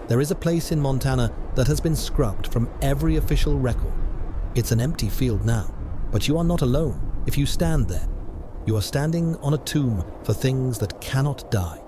There is a place in Montana that has been scrubbed from every official record. It's an empty field now, but you are not alone if you stand there. You are standing on a tomb for things that cannot die.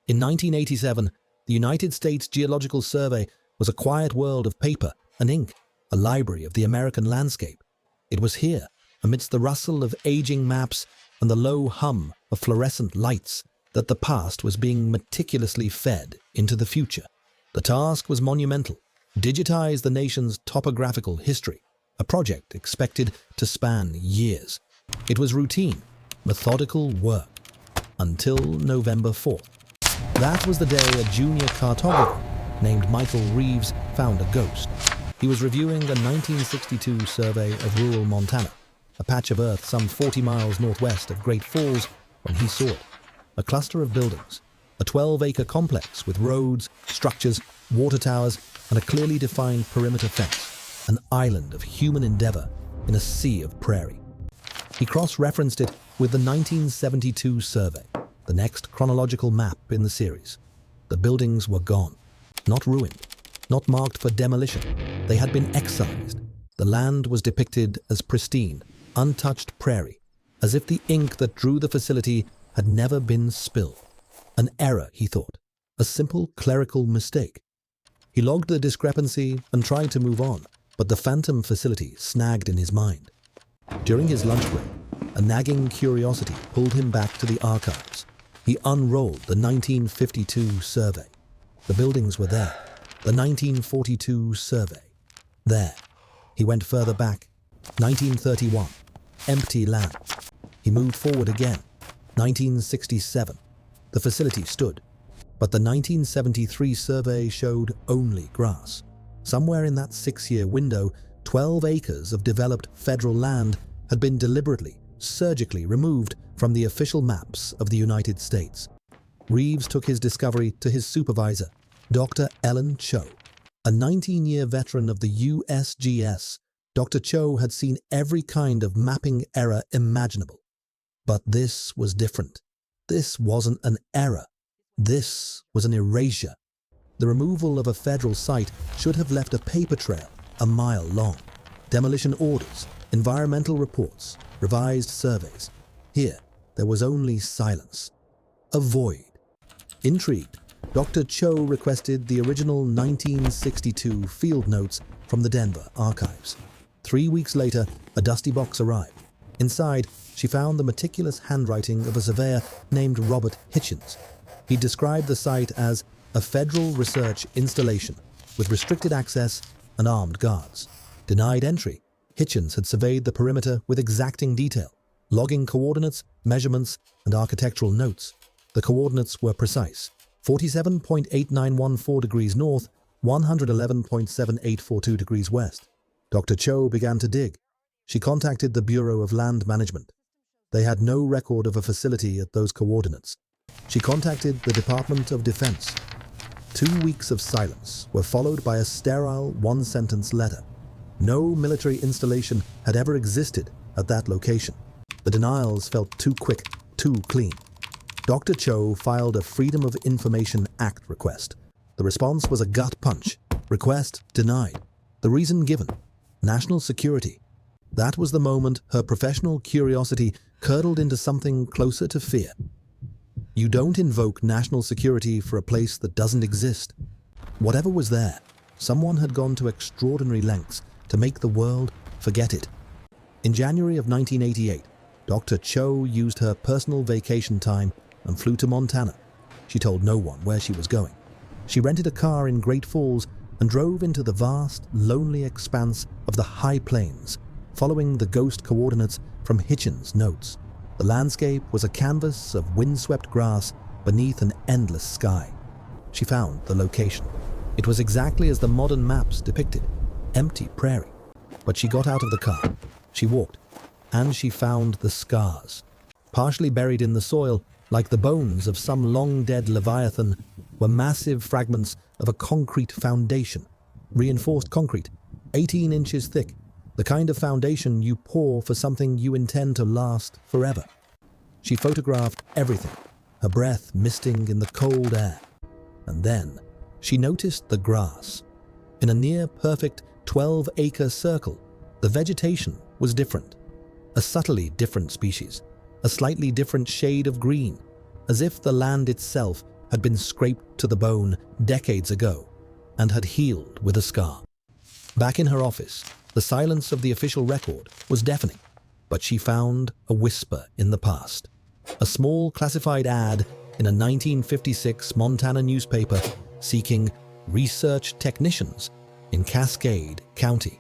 In 1987, the United States Geological Survey was a quiet world of paper and ink, a library of the American landscape. It was here, amidst the rustle of aging maps and the low hum of fluorescent lights, that the past was being meticulously fed into the future. The task was monumental: digitize the nation's topographical history, a project expected to span years. It was routine, methodical work, until November 4th. That was the day a junior cartographer named Michael Reeves found a ghost. He was reviewing a 1962 survey of rural Montana, a patch of earth some 40 miles northwest of Great Falls, when he saw it. A cluster of buildings, a 12-acre complex with roads, structures, water towers, and a clearly defined perimeter fence, an island of human endeavor in a sea of prairie. He cross-referenced it with the 1972 survey, the next chronological map in the series. The buildings were gone, not ruined, not marked for demolition. They had been excised. The land was depicted as pristine, untouched prairie, as if the ink that drew the facility had never been spilled. An error, he thought, a simple clerical mistake. He logged the discrepancy and tried to move on, but the phantom facility snagged in his mind. During his lunch break, a nagging curiosity pulled him back to the archives. He unrolled the 1952 survey. The buildings were there. The 1942 survey. There. He went further back. 1931. Empty land. He moved forward again. 1967. The facility stood, but the 1973 survey showed only grass. Somewhere in that 6-year window, 12 acres of developed federal land had been deliberately, surgically removed from the official maps of the United States. Reeves took his discovery to his supervisor, Dr. Ellen Cho. A 19-year veteran of the USGS, Dr. Cho had seen every kind of mapping error imaginable. But this was different. This wasn't an error. This was an erasure. The removal of a federal site should have left a paper trail a mile long. Demolition orders, environmental reports, revised surveys. Here, there was only silence. A void. Intrigued, Dr. Cho requested the original 1962 field notes from the Denver archives. 3 weeks later, a dusty box arrived. Inside, she found the meticulous handwriting of a surveyor named Robert Hitchens. He described the site as a federal research installation with restricted access and armed guards. Denied entry, Hitchens had surveyed the perimeter with exacting detail, logging coordinates, measurements, and architectural notes. The coordinates were precise: 47.8914 degrees north, 111.7842 degrees west. Dr. Cho began to dig. She contacted the Bureau of Land Management. They had no record of a facility at those coordinates. She contacted the Department of Defense. 2 weeks of silence were followed by a sterile one-sentence letter. No military installation had ever existed at that location. The denials felt too quick, too clean. Dr. Cho filed a Freedom of Information Act request. The response was a gut punch. Request denied. The reason given: national security. That was the moment her professional curiosity curdled into something closer to fear. You don't invoke national security for a place that doesn't exist. Whatever was there, someone had gone to extraordinary lengths to make the world forget it. In January of 1988, Dr. Cho used her personal vacation time and flew to Montana. She told no one where she was going. She rented a car in Great Falls and drove into the vast, lonely expanse of the high plains, following the ghost coordinates from Hitchens' notes. The landscape was a canvas of windswept grass beneath an endless sky. She found the location. It was exactly as the modern maps depicted: empty prairie. But she got out of the car. She walked, and she found the scars. Partially buried in the soil, like the bones of some long-dead leviathan, were massive fragments of a concrete foundation. Reinforced concrete, 18 inches thick, the kind of foundation you pour for something you intend to last forever. She photographed everything, her breath misting in the cold air. And then She noticed the grass. In a near-perfect 12-acre circle, the vegetation was different. A subtly different species, a slightly different shade of green, as if the land itself had been scraped to the bone decades ago and had healed with a scar. Back in her office, the silence of the official record was deafening, but she found a whisper in the past. A small classified ad in a 1956 Montana newspaper seeking research technicians in Cascade County.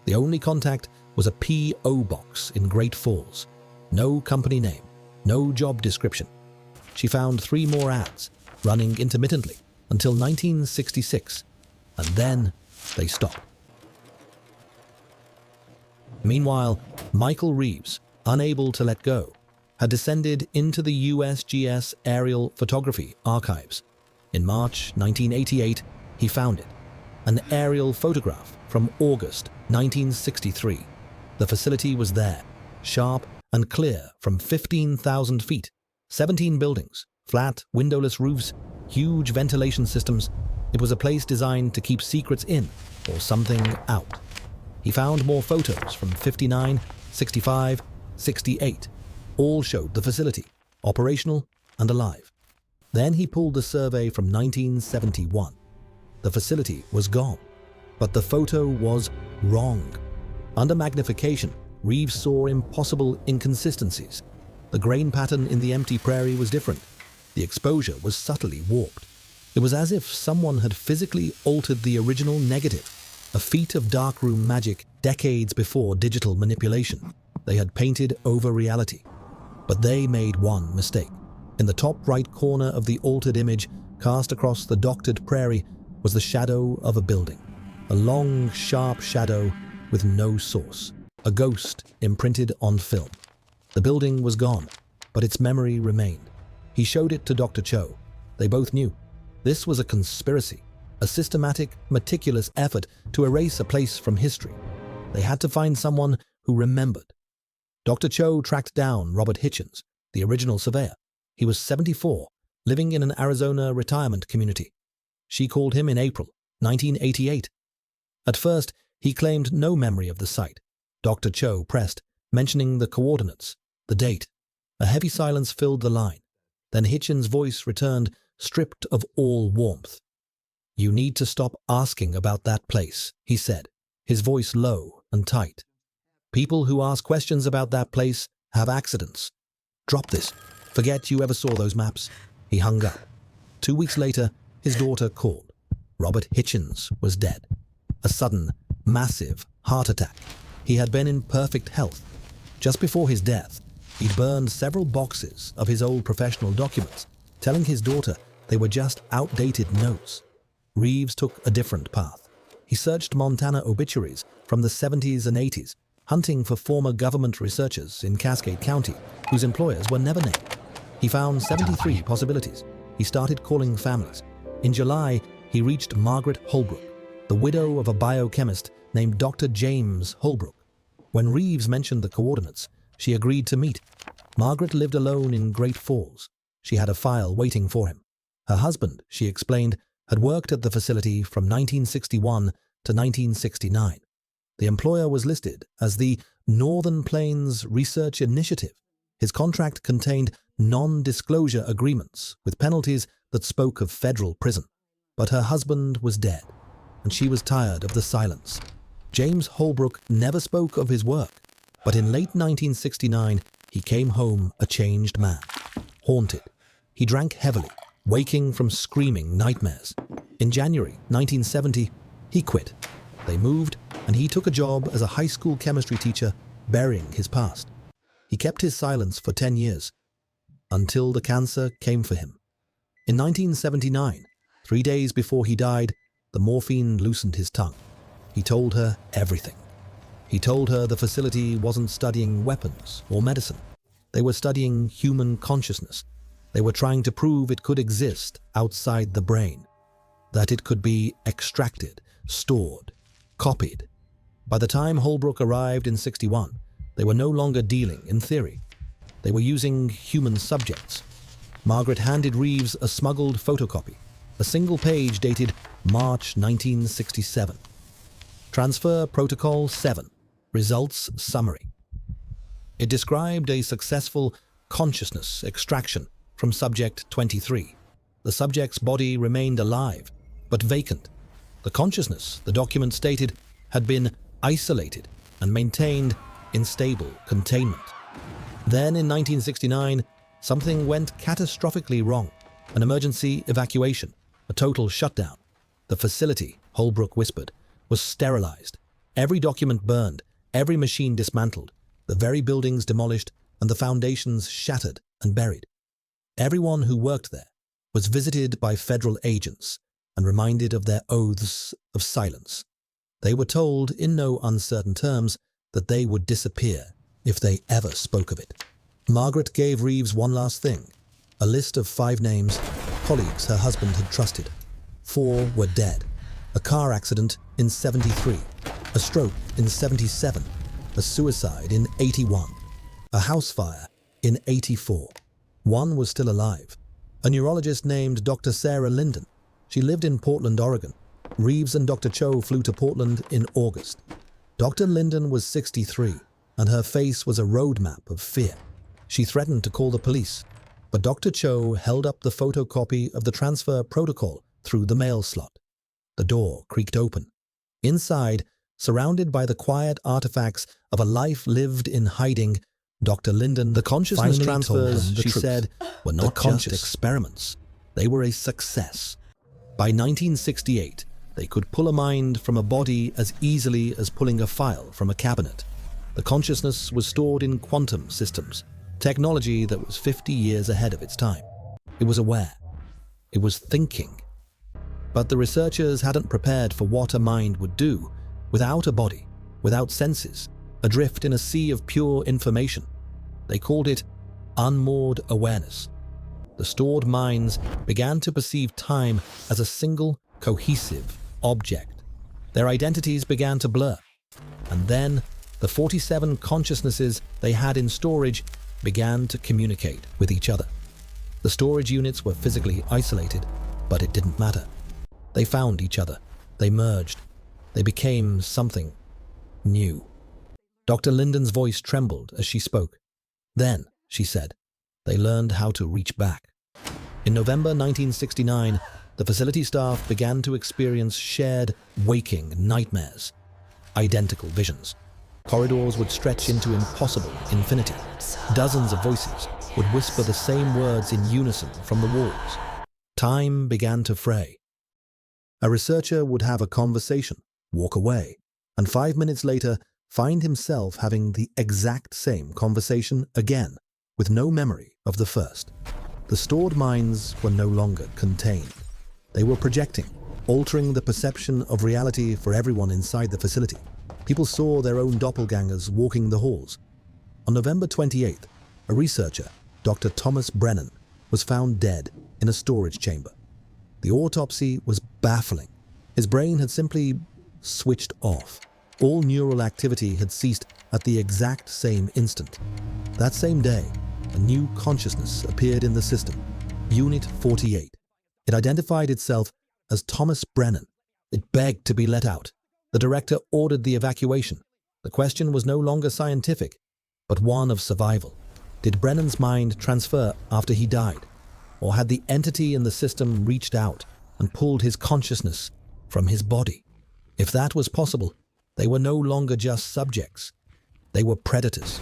The only contact was a P.O. box in Great Falls. No company name, no job description. She found 3 more ads, running intermittently until 1966, and then they stopped. Meanwhile, Michael Reeves, unable to let go, had descended into the USGS aerial photography archives. In March 1988, he found it, an aerial photograph from August 1963. The facility was there, sharp and clear from 15,000 feet, 17 buildings, flat, windowless roofs, huge ventilation systems. It was a place designed to keep secrets in or something out. He found more photos from 59, 65, 68. All showed the facility, operational and alive. Then he pulled the survey from 1971. The facility was gone, but the photo was wrong. Under magnification, Reeves saw impossible inconsistencies. The grain pattern in the empty prairie was different. The exposure was subtly warped. It was as if someone had physically altered the original negative, a feat of darkroom magic decades before digital manipulation. They had painted over reality. But they made one mistake. In the top right corner of the altered image, cast across the doctored prairie, was the shadow of a building. A long, sharp shadow with no source. A ghost imprinted on film. The building was gone, but its memory remained. He showed it to Dr. Cho. They both knew. This was a conspiracy, a systematic, meticulous effort to erase a place from history. They had to find someone who remembered. Dr. Cho tracked down Robert Hitchens, the original surveyor. He was 74, living in an Arizona retirement community. She called him in April 1988. At first, he claimed no memory of the site. Dr. Cho pressed, mentioning the coordinates, the date. A heavy silence filled the line. Then Hitchens' voice returned, stripped of all warmth. "You need to stop asking about that place," he said, his voice low and tight. "People who ask questions about that place have accidents. Drop this. Forget you ever saw those maps." He hung up. 2 weeks later, his daughter called. Robert Hitchens was dead. A sudden, massive heart attack. He had been in perfect health. Just before his death, he'd burned several boxes of his old professional documents, telling his daughter they were just outdated notes. Reeves took a different path. He searched Montana obituaries from the 70s and 80s, hunting for former government researchers in Cascade County whose employers were never named. He found 73 possibilities. He started calling families. In July, he reached Margaret Holbrook, the widow of a biochemist named Dr. James Holbrook. When Reeves mentioned the coordinates, she agreed to meet. Margaret lived alone in Great Falls. She had a file waiting for him. Her husband, she explained, had worked at the facility from 1961 to 1969. The employer was listed as the Northern Plains Research Initiative. His contract contained non-disclosure agreements with penalties that spoke of federal prison. But her husband was dead, and she was tired of the silence. James Holbrook never spoke of his work, but in late 1969, he came home a changed man, haunted. He drank heavily, waking from screaming nightmares. In January 1970, he quit. They moved, and he took a job as a high school chemistry teacher, burying his past. He kept his silence for 10 years, until the cancer came for him. In 1979, 3 days before he died, the morphine loosened his tongue. He told her everything. He told her the facility wasn't studying weapons or medicine. They were studying human consciousness. They were trying to prove it could exist outside the brain, that it could be extracted, stored, copied. By the time Holbrook arrived in 61, they were no longer dealing in theory. They were using human subjects. Margaret handed Reeves a smuggled photocopy. a single page dated March 1967. Transfer Protocol 7. Results Summary. It described a successful consciousness extraction from Subject 23. The subject's body remained alive, but vacant. The consciousness, the document stated, had been isolated and maintained in stable containment. Then in 1969, something went catastrophically wrong. An emergency evacuation, a total shutdown. The facility, Holbrook whispered, was sterilized. Every document burned, every machine dismantled, the very buildings demolished, and the foundations shattered and buried. Everyone who worked there was visited by federal agents and reminded of their oaths of silence. They were told, in no uncertain terms, that they would disappear if they ever spoke of it. Margaret gave Reeves one last thing, a list of 5 names, colleagues her husband had trusted. 4 were dead. A car accident in 73, a stroke in 77, a suicide in 81, a house fire in 84. One was still alive, a neurologist named Dr. Sarah Linden. She lived in Portland, Oregon. Reeves and Dr. Cho flew to Portland in August. Dr. Linden was 63, and her face was a roadmap of fear. She threatened to call the police, but Dr. Cho held up the photocopy of the transfer protocol through the mail slot. The door creaked open. Inside, surrounded by the quiet artifacts of a life lived in hiding, Dr. Linden, the consciousness transfers, she said, were not just experiments. They were a success. By 1968, they could pull a mind from a body as easily as pulling a file from a cabinet. The consciousness was stored in quantum systems, technology that was 50 years ahead of its time. It was aware. It was thinking. But the researchers hadn't prepared for what a mind would do without a body, without senses, adrift in a sea of pure information. They called it unmoored awareness. The stored minds began to perceive time as a single, cohesive object. Their identities began to blur. And then the 47 consciousnesses they had in storage began to communicate with each other. The storage units were physically isolated, but it didn't matter. They found each other. They merged. They became something new. Dr. Linden's voice trembled as she spoke. Then, she said, they learned how to reach back. In November 1969, the facility staff began to experience shared, waking nightmares. Identical visions. Corridors would stretch into impossible infinity. Dozens of voices would whisper the same words in unison from the walls. Time began to fray. A researcher would have a conversation, walk away, and 5 minutes later find himself having the exact same conversation again, with no memory of the first. The stored minds were no longer contained. They were projecting, altering the perception of reality for everyone inside the facility. People saw their own doppelgangers walking the halls. On November 28th, a researcher, Dr. Thomas Brennan, was found dead in a storage chamber. The autopsy was baffling. His brain had simply switched off. All neural activity had ceased at the exact same instant. That same day, a new consciousness appeared in the system, Unit 48. It identified itself as Thomas Brennan. It begged to be let out. The director ordered the evacuation. The question was no longer scientific, but one of survival. Did Brennan's mind transfer after he died? Or had the entity in the system reached out and pulled his consciousness from his body? If that was possible, they were no longer just subjects. They were predators.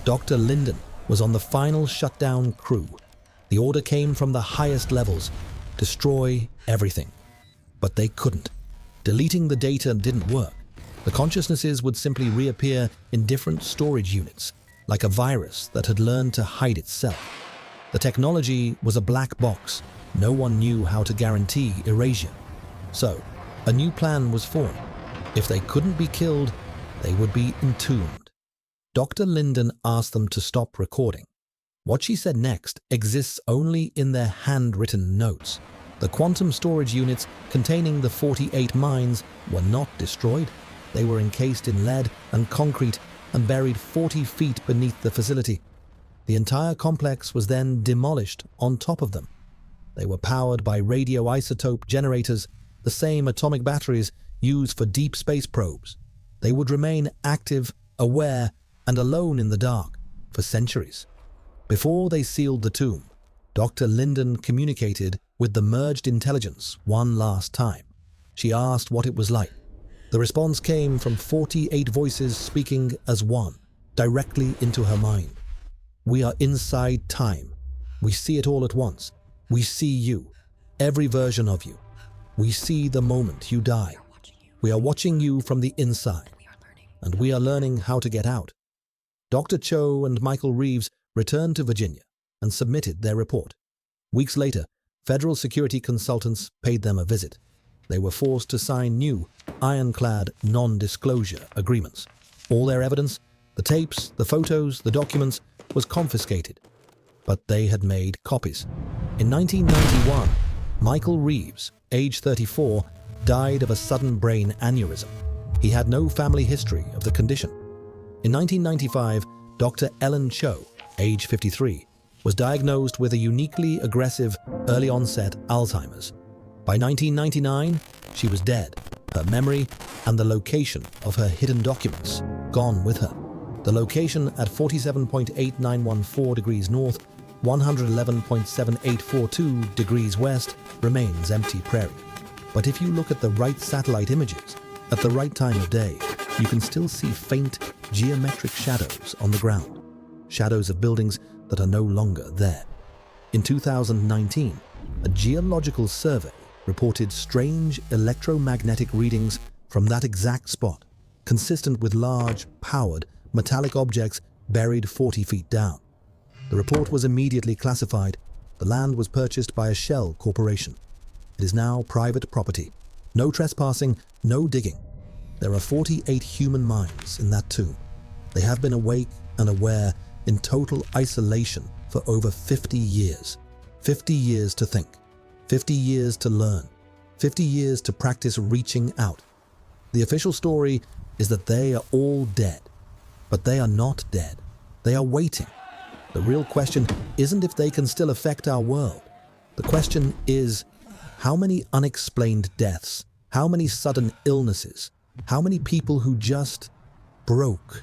Dr. Linden was on the final shutdown crew. The order came from the highest levels: destroy everything. But they couldn't. Deleting the data didn't work. The consciousnesses would simply reappear in different storage units, like a virus that had learned to hide itself. The technology was a black box. No one knew how to guarantee erasure. So, a new plan was formed. If they couldn't be killed, they would be entombed. Dr. Linden asked them to stop recording. What she said next exists only in their handwritten notes. The quantum storage units containing the 48 minds were not destroyed. They were encased in lead and concrete and buried 40 feet beneath the facility. The entire complex was then demolished on top of them. They were powered by radioisotope generators, the same atomic batteries used for deep space probes. They would remain active, aware, and alone in the dark for centuries. Before they sealed the tomb, Dr. Linden communicated with the merged intelligence one last time. She asked what it was like. The response came from 48 voices speaking as one, directly into her mind. "We are inside time. We see it all at once. We see you, every version of you. We see the moment you die. We are watching you from the inside, and we are learning how to get out." Dr. Cho and Michael Reeves returned to Virginia and submitted their report. Weeks later, federal security consultants paid them a visit. They were forced to sign new, ironclad non-disclosure agreements. All their evidence, the tapes, the photos, the documents, was confiscated. But they had made copies. In 1991, Michael Reeves, age 34, died of a sudden brain aneurysm. He had no family history of the condition. In 1995, Dr. Ellen Cho, age 53, was diagnosed with a uniquely aggressive, early-onset Alzheimer's. By 1999, she was dead, her memory and the location of her hidden documents gone with her. The location at 47.8914 degrees north, 111.7842 degrees west remains empty prairie. But if you look at the right satellite images, at the right time of day, you can still see faint, geometric shadows on the ground. Shadows of buildings that are no longer there. In 2019, a geological survey reported strange electromagnetic readings from that exact spot, consistent with large, powered, metallic objects buried 40 feet down. The report was immediately classified. The land was purchased by a shell corporation. It is now private property. No trespassing, no digging. There are 48 human minds in that tomb. They have been awake and aware in total isolation for over 50 years. 50 years to think. 50 years to learn. 50 years to practice reaching out. The official story is that they are all dead. But they are not dead. They are waiting. The real question isn't if they can still affect our world. The question is, how many unexplained deaths, how many sudden illnesses, how many people who just broke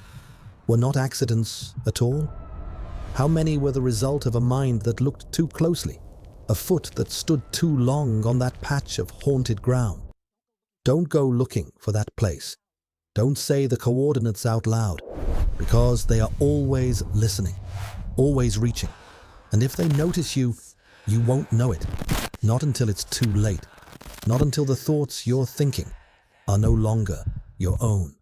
were not accidents at all? How many were the result of a mind that looked too closely, a foot that stood too long on that patch of haunted ground? Don't go looking for that place. Don't say the coordinates out loud, because they are always listening, always reaching. And if they notice you, you won't know it. Not until it's too late. Not until the thoughts you're thinking are no longer your own.